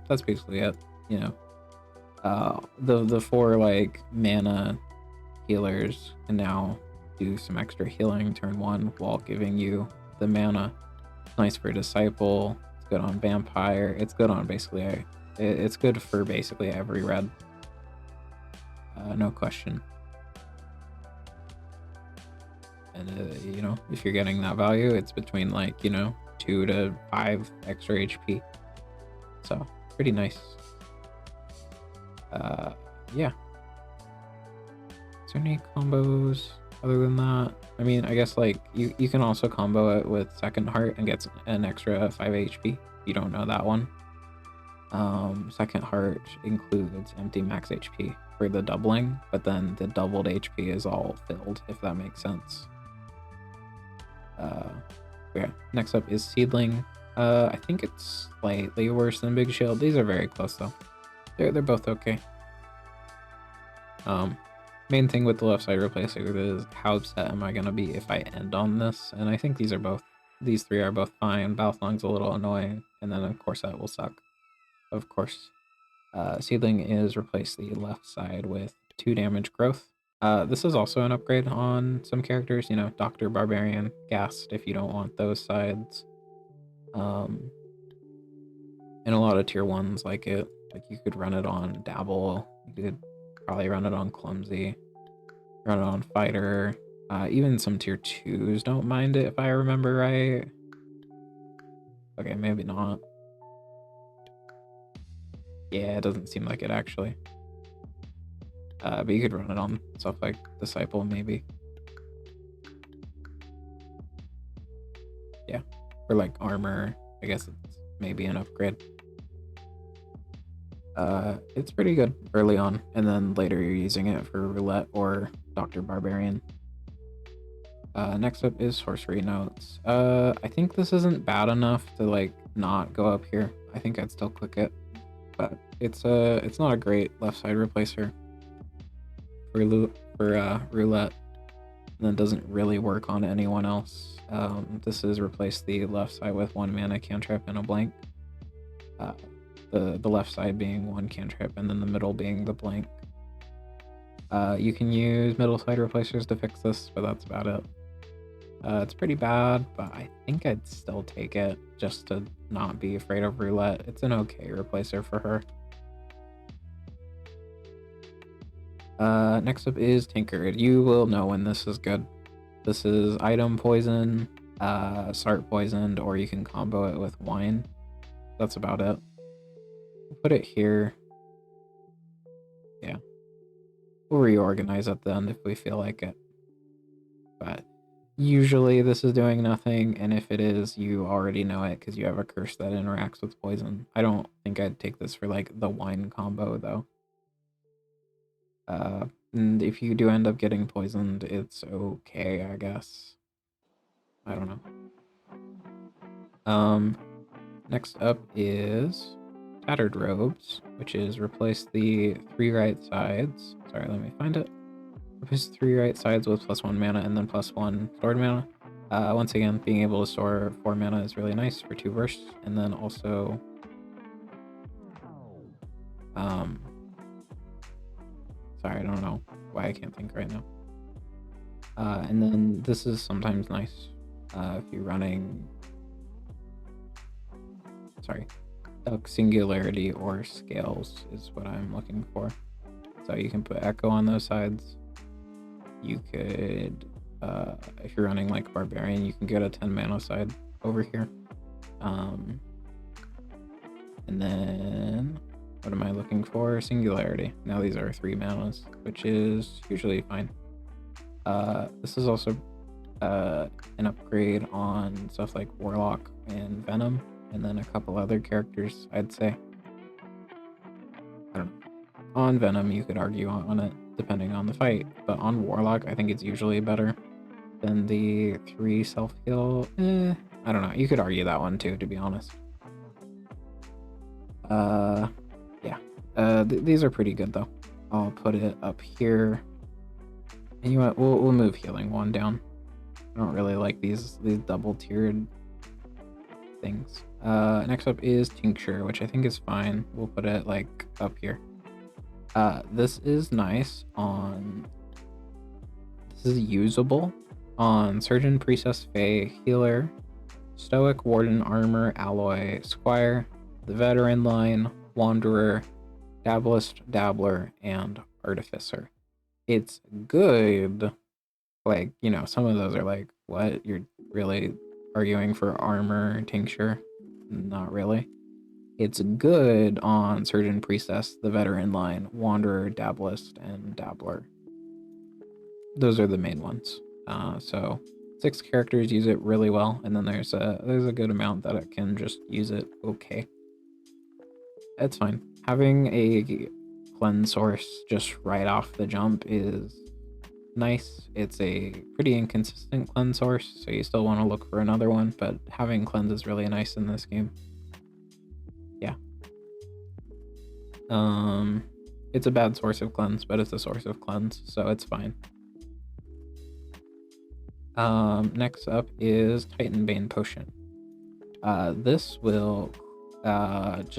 Speaker 1: That's basically it, you know. The 4 like mana healers can now do some extra healing turn 1 while giving you the mana. It's nice for Disciple. It's good on Vampire. It's good on basically it's good for basically every red. No question. And you know, if you're getting that value, it's between like, you know, 2 to 5 extra HP. So pretty nice. Yeah. Is there any combos other than that? I mean, I guess like you can also combo it with Second Heart and get an extra 5 HP. You don't know that one. Second Heart includes empty max HP for the doubling, but then the doubled HP is all filled, if that makes sense. Yeah. Next up is Seedling. I think it's slightly worse than Big Shield. These are very close though. They're both okay. Main thing with the left side replacer is how upset am I gonna be if I end on this? And I think these three are both fine. Balisong's a little annoying, and then of course that will suck. Of course. Seedling is replace the left side with 2 damage growth. This is also an upgrade on some characters, you know, Doctor, Barbarian, Ghast if you don't want those sides. And a lot of tier 1s like it. Like you could run it on Dabble, you could probably run it on Clumsy, run it on Fighter. Even some tier 2s don't mind it if I remember right. Okay, maybe not. Yeah, it doesn't seem like it actually. But you could run it on stuff like Disciple, maybe. Yeah, for like armor, I guess it's maybe an upgrade. It's pretty good early on, and then later you're using it for Roulette or Dr. Barbarian. Next up is Sorcery Notes. I think this isn't bad enough to like not go up here. I think I'd still click it, but it's not a great left side replacer for Roulette, and then doesn't really work on anyone else. This is replace the left side with 1 mana cantrip and a blank. The left side being 1 cantrip and then the middle being the blank. You can use middle side replacers to fix this, but that's about it. It's pretty bad, but I think I'd still take it just to not be afraid of Roulette. It's an okay replacer for her. Next up is Tankard. You will know when this is good. This is item poison, start poisoned, or you can combo it with wine. That's about it. We'll put it here. Yeah. We'll reorganize at the end if we feel like it. But usually this is doing nothing, and if it is, you already know it because you have a curse that interacts with poison. I don't think I'd take this for like the wine combo though. And if you do end up getting poisoned, it's okay, I guess. I don't know. Next up is Tattered Robes, which is replace the 3 right sides. Sorry, let me find it. Replace 3 right sides with +1 mana and then +1 stored mana. Once again, being able to store 4 mana is really nice for 2 bursts, and then also sorry, I don't know why I can't think right now. And then this is sometimes nice if you're running, sorry, Duck Singularity or Scales is what I'm looking for. So you can put Echo on those sides. You could, if you're running like Barbarian, you can get a 10 mana side over here. And then what am I looking for? Singularity. Now these are 3 manas, which is usually fine. This is also an upgrade on stuff like Warlock and Venom, and then a couple other characters, I'd say. I don't know. On Venom, you could argue on it, depending on the fight, but on Warlock, I think it's usually better than the 3 self-heal. I don't know. You could argue that one too, to be honest. Yeah. These are pretty good though. I'll put it up here. And you know what? We'll move Healing 1 down. I don't really like these double tiered things. Next up is Tincture, which I think is fine. We'll put it like up here. This is nice on. This is usable on Surgeon, Priestess, Fae, Healer, Stoic, Warden, Armor, Alloy, Squire, the Veteran line, Wanderer, Dabblist, Dabbler, and Artificer. It's good. Like, you know, some of those are like, what? You're really arguing for armor tincture. Not really. It's good on Surgeon Priestess, the veteran line, Wanderer, Dabblist, and Dabbler. Those are the main ones. So 6 characters use it really well, and then there's a good amount that it can just use it okay. It's fine. Having a cleanse source just right off the jump is nice. It's a pretty inconsistent cleanse source, so you still want to look for another one, but having cleanse is really nice in this game. Yeah. It's a bad source of cleanse, but it's a source of cleanse, so it's fine. Next up is Titanbane Potion. This will it's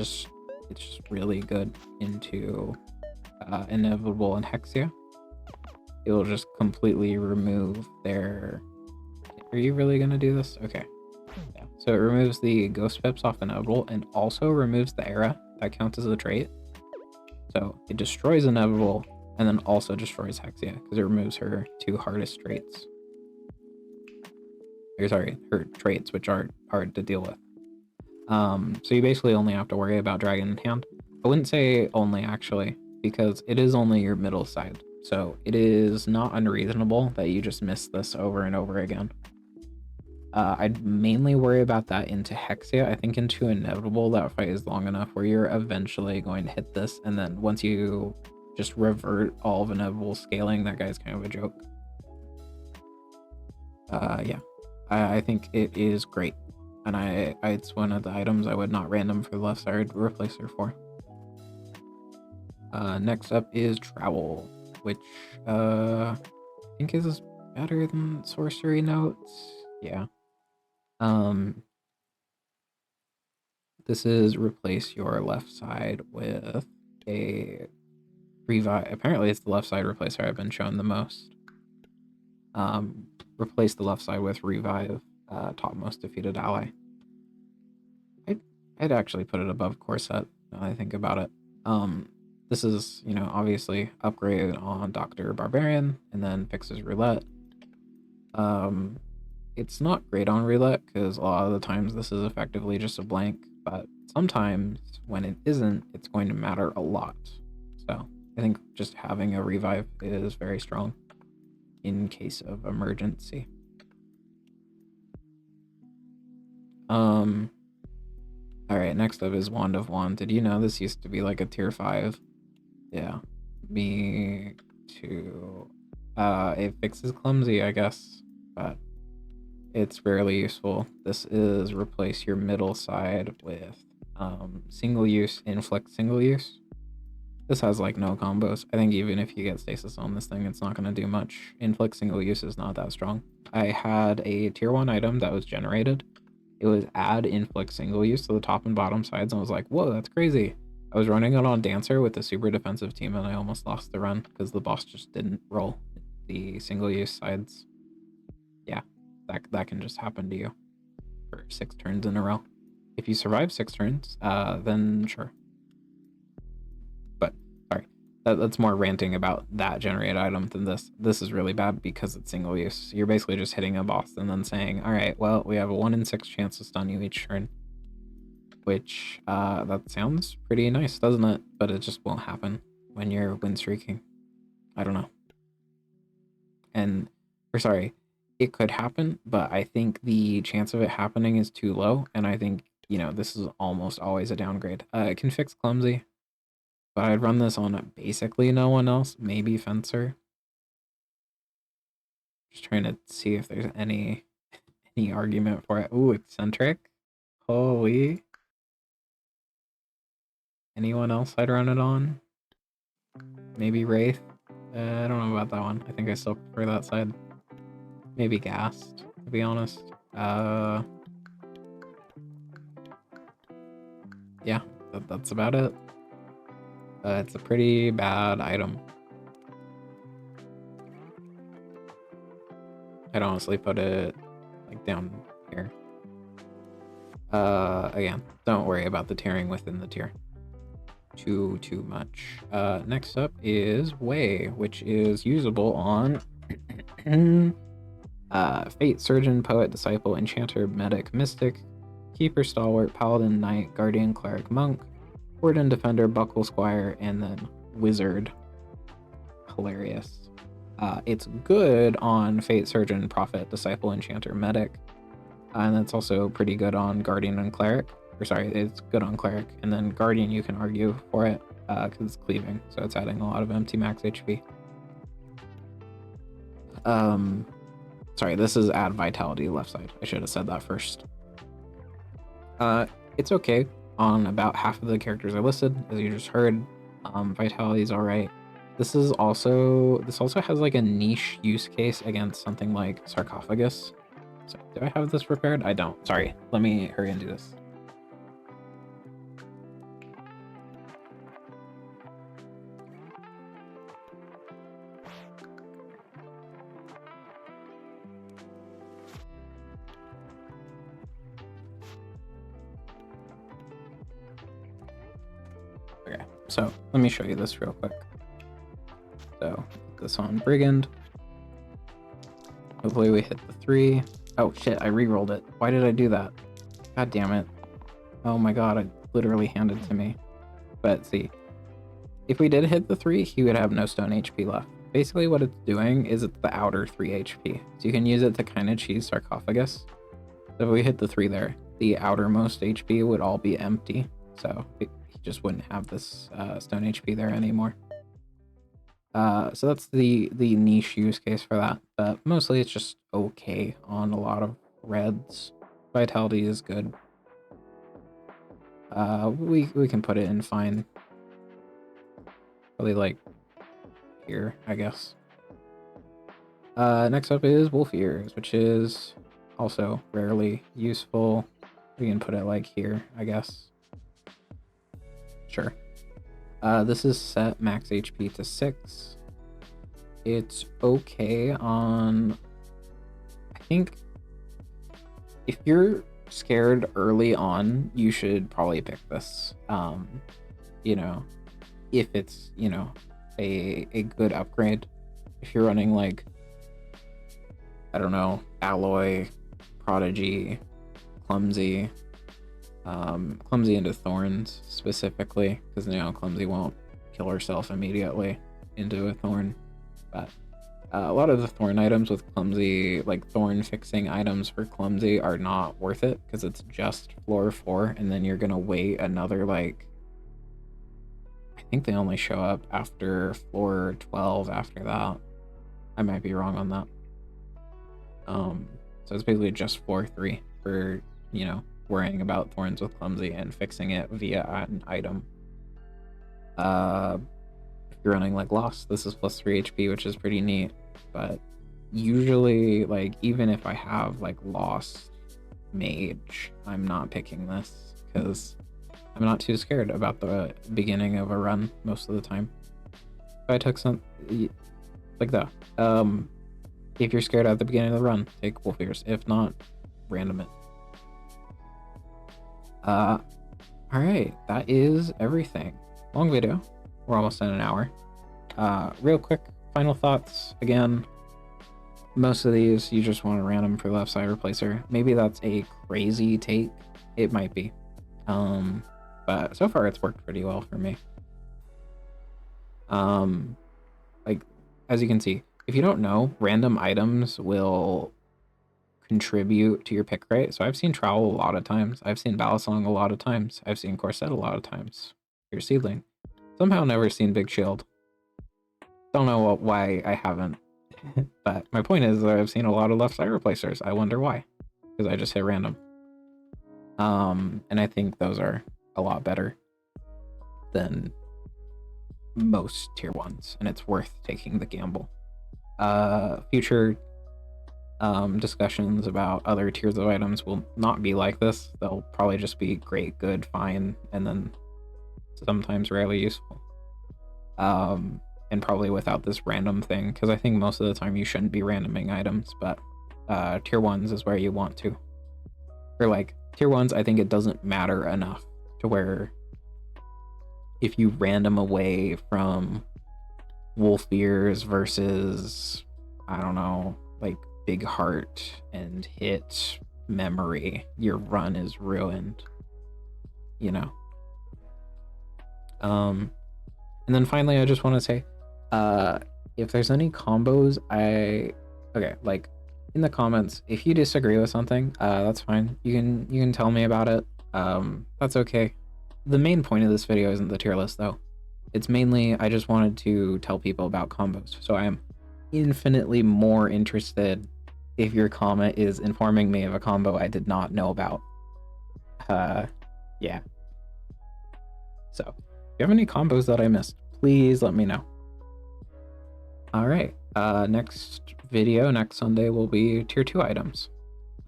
Speaker 1: just really good into Inevitable and Hexia. It will just completely remove their... Are you really gonna do this? Okay. Yeah. So it removes the Ghost Pips off Inevitable and also removes the Era. That counts as a trait. So it destroys Inevitable and then also destroys Hexia because it removes her 2 hardest traits. Or sorry, her traits, which are hard to deal with. So you basically only have to worry about Dragon in Hand. I wouldn't say only, actually, because it is only your middle side. So it is not unreasonable that you just miss this over and over again. I'd mainly worry about that into Hexia. I think into Inevitable, that fight is long enough where you're eventually going to hit this, and then once you just revert all of Inevitable scaling, that guy's kind of a joke. Yeah. I think it is great. And it's one of the items I would not random for the left side replacer for. Next up is Trowel, which I think is better than Sorcery Notes. Yeah. This is replace your left side with a revive. Apparently it's the left side replacer I've been shown the most. Replace the left side with revive, topmost defeated ally. I'd actually put it above Corset now that I think about it. This is, you know, obviously upgraded on Dr. Barbarian and then fixes Roulette. It's not great on Roulette because a lot of the times this is effectively just a blank, but sometimes when it isn't, it's going to matter a lot. So I think just having a revive is very strong in case of emergency. Alright, next up is Wand of Wand. Did you know this used to be like a tier 5? Yeah. Me too. It fixes Clumsy, I guess, but it's rarely useful. This is replace your middle side with single use, inflict single use. This has like no combos. I think even if you get stasis on this thing, it's not going to do much. Inflict single use is not that strong. I had a tier 1 item that was generated. It was add inflict single use to the top and bottom sides, and I was like, whoa, that's crazy. I was running it on Dancer with a super defensive team, and I almost lost the run because the boss just didn't roll the single use sides. Yeah, that can just happen to you for 6 turns in a row. If you survive 6 turns, then sure. But sorry, that's more ranting about that generated item than this. This is really bad because it's single use. You're basically just hitting a boss and then saying, all right, well, we have a 1 in 6 chance to stun you each turn. Which, that sounds pretty nice, doesn't it? But it just won't happen when you're win streaking. I don't know. Sorry, it could happen, but I think the chance of it happening is too low, and I think, you know, this is almost always a downgrade. It can fix Clumsy, but I'd run this on basically no one else, maybe Fencer. Just trying to see if there's any argument for it. Ooh, Eccentric. Holy. Anyone else I'd run it on? Maybe Wraith? I don't know about that one. I think I still prefer that side. Maybe Ghast, to be honest. Yeah, that's about it. It's a pretty bad item. I'd honestly put it like down here. Again, don't worry about the tiering within the tier too much. Next up is Whey, which is usable on Fate, Surgeon, Poet, Disciple, Enchanter, Medic, Mystic, Keeper, Stalwart, Paladin, Knight, Guardian, Cleric, Monk, Warden, Defender, Buckle, Squire, and then Wizard. Hilarious. It's good on Fate, Surgeon, Prophet, Disciple, Enchanter, Medic, and that's also pretty good on Guardian and Cleric. Or sorry, it's good on Cleric, and then Guardian you can argue for it because it's cleaving, so it's adding a lot of empty max HP. Sorry, this is add Vitality left side. I should have said that first. It's okay on about half of the characters I listed, as you just heard. Vitality is alright. This also has like a niche use case against something like Sarcophagus. So, do I have this prepared? I don't. Sorry, let me hurry and do this. Okay, so let me show you this real quick. So, put this on Brigand. Hopefully we hit the 3. Oh shit, I re-rolled it. Why did I do that? God damn it. Oh my god, it literally handed to me. But see, if we did hit the 3, he would have no stone HP left. Basically what it's doing is it's the outer 3 HP. So you can use it to kind of cheese Sarcophagus. So if we hit the 3 there, the outermost HP would all be empty. So he just wouldn't have this stone HP there anymore. So that's the niche use case for that, but mostly it's just okay on a lot of reds. Vitality is good. We can put it in fine. Probably like here, I guess. Next up is Wolf Ears, which is also rarely useful. We can put it like here, I guess. Sure. This is set max HP to 6. It's okay on... I think if you're scared early on, you should probably pick this. You know, if it's, you know, a good upgrade. If you're running like, I don't know, Alloy, Prodigy, Clumsy, Clumsy into Thorns specifically, because you know Clumsy won't kill herself immediately into a Thorn. But a lot of the Thorn items with Clumsy, like Thorn fixing items for Clumsy, are not worth it because it's just floor 4, and then you're gonna wait another, like, I think they only show up after floor 12 after that. I might be wrong on that. So it's basically just floor 3 for, you know, worrying about Thorns with Clumsy and fixing it via an item. If you're running like Lost, this is plus 3 HP, which is pretty neat. But usually, like, even if I have like Lost Mage, I'm not picking this because I'm not too scared about the beginning of a run most of the time. If I took some like that, if you're scared at the beginning of the run, take Wolf Ears. If not, random it. Alright, that is everything. Long video. We're almost at an hour. Real quick, final thoughts. Again, most of these you just want to random for left side replacer. Maybe that's a crazy take. It might be. But so far it's worked pretty well for me. Like, as you can see, if you don't know, random items will contribute to your pick rate. So I've seen Trowel a lot of times. I've seen Balisong a lot of times. I've seen Corset a lot of times. Your Seedling. Somehow never seen Big Shield. Don't know why I haven't. But my point is that I've seen a lot of left side replacers. I wonder why. Because I just hit random. And I think those are a lot better than most tier 1s. And it's worth taking the gamble. Future discussions about other tiers of items will not be like this. They'll probably just be great, good, fine, and then sometimes rarely useful. And probably without this random thing, because I think most of the time you shouldn't be randoming items, but tier 1s is where you want to. Or like, tier 1s, I think it doesn't matter enough to where if you random away from Wolf Ears versus, I don't know, like big heart and hit memory, your run is ruined, you know. And then finally, I just want to say, if there's any combos, okay, like in the comments, if you disagree with something, that's fine. You can tell me about it. That's okay. The main point of this video isn't the tier list though. It's mainly I just wanted to tell people about combos. So I am infinitely more interested if your comment is informing me of a combo I did not know about. Yeah. So if you have any combos that I missed, please let me know. All right, next video, next Sunday, will be tier 2 items,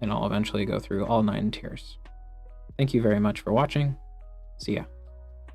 Speaker 1: and I'll eventually go through all 9 tiers. Thank you very much for watching. See ya.